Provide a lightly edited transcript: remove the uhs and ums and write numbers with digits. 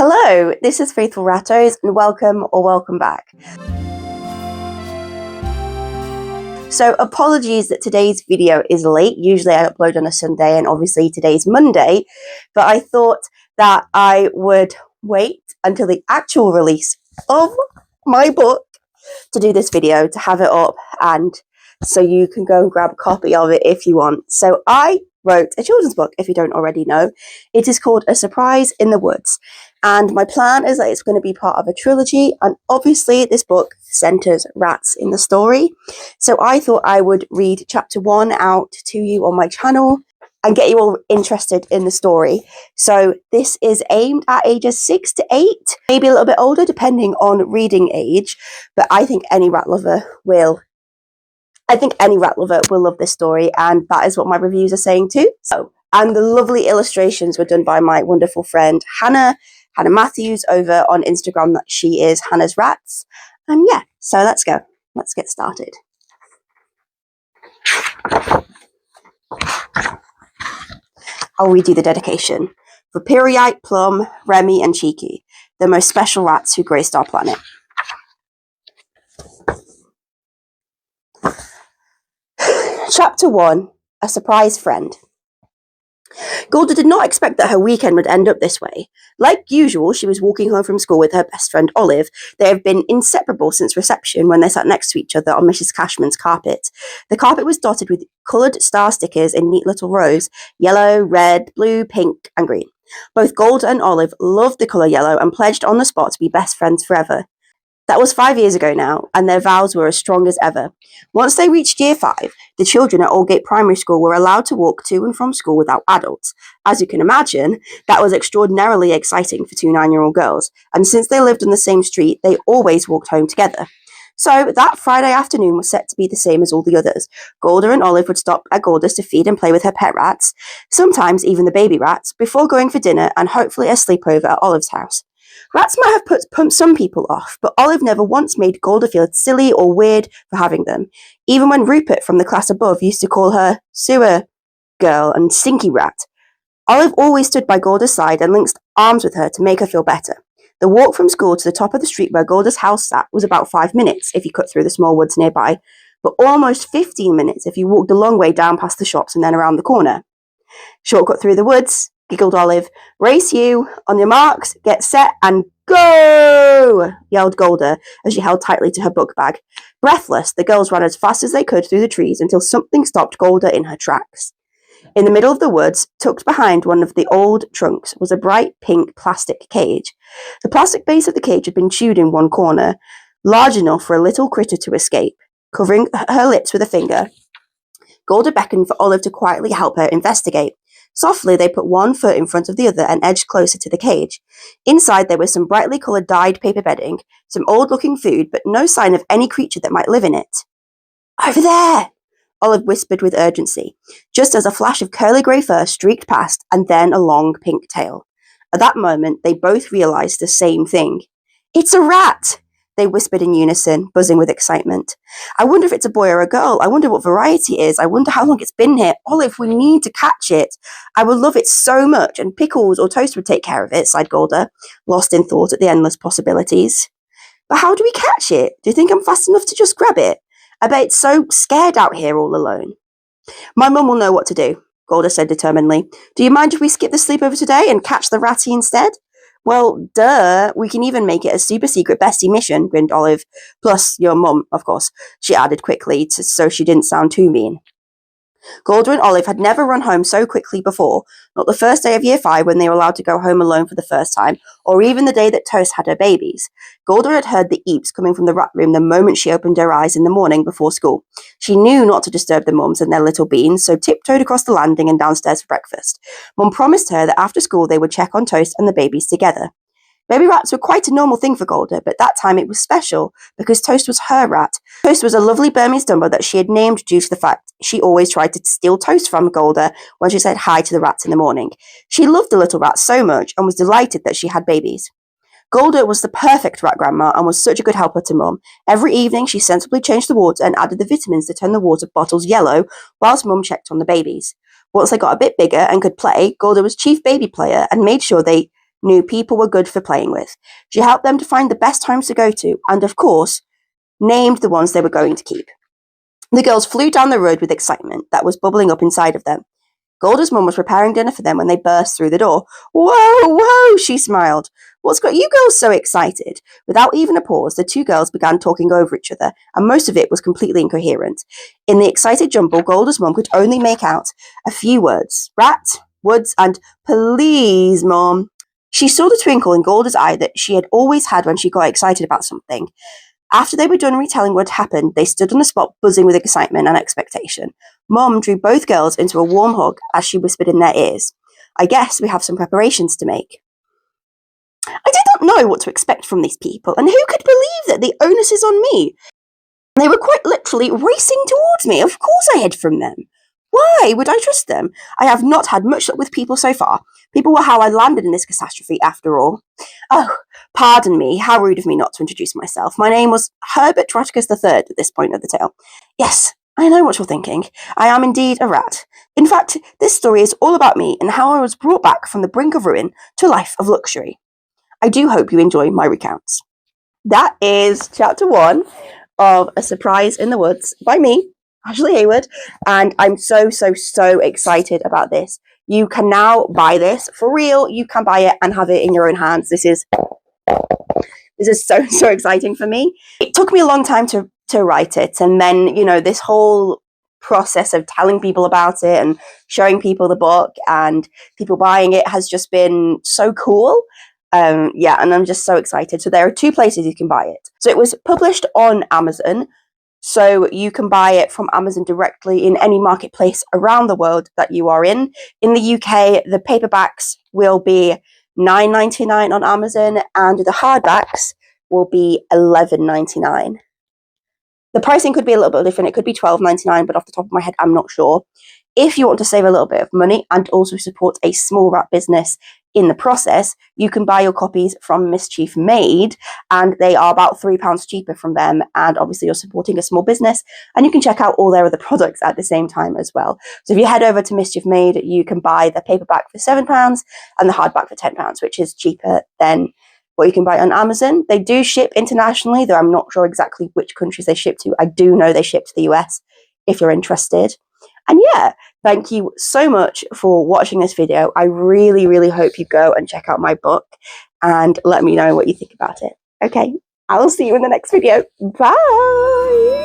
Hello, this is Faithful Rattos and welcome back. So apologies that today's video is late. Usually I upload on a Sunday and obviously today's Monday, but I thought that I would wait until the actual release of my book to do this video, to have it up, and so you can go and grab a copy of it if you want. So I wrote a children's book, if you don't already know. It is called A Surprise in the Woods, and my plan is that it's going to be part of a trilogy, and obviously this book centers rats in the story. So I thought I would read chapter 1 out to you on my channel and get you all interested in the story. So this is aimed at ages 6 to 8, maybe a little bit older depending on reading age, but I think any rat lover will love this story, and that is what my reviews are saying too. So, and the lovely illustrations were done by my wonderful friend Hannah Matthews over on Instagram. That she is Hannah's Rats. And yeah, so let's go. Let's get started. I'll read you the dedication. For Periite, Plum, Remy, and Cheeky, the most special rats who graced our planet. Chapter 1, A Surprise Friend. Golda did not expect that her weekend would end up this way. Like usual, she was walking home from school with her best friend Olive. They have been inseparable since reception, when they sat next to each other on Mrs. Cashman's carpet. The carpet was dotted with coloured star stickers in neat little rows: yellow, red, blue, pink, and green. Both Golda and Olive loved the colour yellow and pledged on the spot to be best friends forever. That was 5 years ago now, and their vows were as strong as ever. Once they reached year 5, the children at Aldgate Primary School were allowed to walk to and from school without adults. As you can imagine, that was extraordinarily exciting for 2 9-year-old girls, and since they lived on the same street, they always walked home together. So that Friday afternoon was set to be the same as all the others. Golda and Olive would stop at Golda's to feed and play with her pet rats, sometimes even the baby rats, before going for dinner and hopefully a sleepover at Olive's house. Rats might have pumped some people off, but Olive never once made Golda feel silly or weird for having them, even when Rupert from the class above used to call her sewer girl and stinky rat. Olive always stood by Golda's side and linked arms with her to make her feel better. The walk from school to the top of the street where Golda's house sat was about 5 minutes if you cut through the small woods nearby, but almost 15 minutes if you walked a long way down past the shops and then around the corner. Shortcut through the woods, giggled Olive. Race you! On your marks, get set, and go! Yelled Golda as she held tightly to her book bag. Breathless, the girls ran as fast as they could through the trees until something stopped Golda in her tracks. In the middle of the woods, tucked behind one of the old trunks, was a bright pink plastic cage. The plastic base of the cage had been chewed in one corner, large enough for a little critter to escape. Covering her lips with a finger, Golda beckoned for Olive to quietly help her investigate. Softly, they put one foot in front of the other and edged closer to the cage. Inside, there was some brightly coloured dyed paper bedding, some old-looking food, but no sign of any creature that might live in it. Over there! Olive whispered with urgency, just as a flash of curly grey fur streaked past, and then a long pink tail. At that moment, they both realised the same thing. It's a rat! They whispered in unison, buzzing with excitement. I wonder if it's a boy or a girl. I wonder what variety it is. I wonder how long it's been here. Olive, we need to catch it. I would love it so much, and pickles or toast would take care of it, sighed Golda, lost in thought at the endless possibilities. But how do we catch it? Do you think I'm fast enough to just grab it? I bet it's so scared out here all alone. My mum will know what to do, Golda said determinedly. Do you mind if we skip the sleepover today and catch the ratty instead? Well, duh, we can even make it a super secret bestie mission, grinned Olive. Plus your mum, of course, she added quickly, so she didn't sound too mean. Golda and Olive had never run home so quickly before, not the first day of year 5 when they were allowed to go home alone for the first time, or even the day that Toast had her babies. Golda had heard the eeps coming from the rat room the moment she opened her eyes in the morning before school. She knew not to disturb the mums and their little beans, so tiptoed across the landing and downstairs for breakfast. Mum promised her that after school they would check on Toast and the babies together. Baby rats were quite a normal thing for Golda, but that time it was special because Toast was her rat. Toast was a lovely Burmese Dumbo that she had named due to the fact she always tried to steal toast from Golda when she said hi to the rats in the morning. She loved the little rats so much and was delighted that she had babies. Golda was the perfect rat grandma and was such a good helper to Mum. Every evening she sensibly changed the water and added the vitamins to turn the water bottles yellow whilst Mum checked on the babies. Once they got a bit bigger and could play, Golda was chief baby player and made sure they knew people were good for playing with. She helped them to find the best homes to go to, and of course, named the ones they were going to keep. The girls flew down the road with excitement that was bubbling up inside of them. Golda's mum was preparing dinner for them when they burst through the door. Whoa, whoa, she smiled. What's got you girls so excited? Without even a pause, the two girls began talking over each other, and most of it was completely incoherent. In the excited jumble, Golda's mum could only make out a few words. Rat, woods, and please, mum. She saw the twinkle in Golda's eye that she had always had when she got excited about something. After they were done retelling what happened, they stood on the spot buzzing with excitement and expectation. Mom drew both girls into a warm hug as she whispered in their ears, I guess we have some preparations to make. I did not know what to expect from these people, and who could believe that the onus is on me? They were quite literally racing towards me. Of course I hid from them. Why would I trust them? I have not had much luck with people so far. People were how I landed in this catastrophe, after all. Oh, pardon me, how rude of me not to introduce myself. My name was Herbert Trotticus III at this point of the tale. Yes, I know what you're thinking. I am indeed a rat. In fact, this story is all about me and how I was brought back from the brink of ruin to a life of luxury. I do hope you enjoy my recounts. That is chapter 1 of A Surprise in the Woods by me, Ashley Hayward, and I'm so excited about this. You can now buy this for real. You can buy it and have it in your own hands. This is so exciting for me. It took me a long time to write it, and then this whole process of telling people about it and showing people the book and people buying it has just been so cool. And I'm just so excited. So there are 2 places you can buy it. So it was published on Amazon. So you can buy it from Amazon directly in any marketplace around the world that you are in. In the UK, the paperbacks will be $9.99 on Amazon, and the hardbacks will be $11.99. The pricing could be a little bit different. It could be $12.99, but off the top of my head, I'm not sure. If you want to save a little bit of money and also support a small rat business in the process, you can buy your copies from Mischief Made, and they are about £3 cheaper from them. And obviously you're supporting a small business, and you can check out all their other products at the same time as well. So if you head over to Mischief Made, you can buy the paperback for £7 and the hardback for £10, which is cheaper than what you can buy on Amazon. They do ship internationally, though I'm not sure exactly which countries they ship to. I do know they ship to the US if you're interested. And thank you so much for watching this video. I really hope you go and check out my book and let me know what you think about it. Okay, I will see you in the next video. Bye!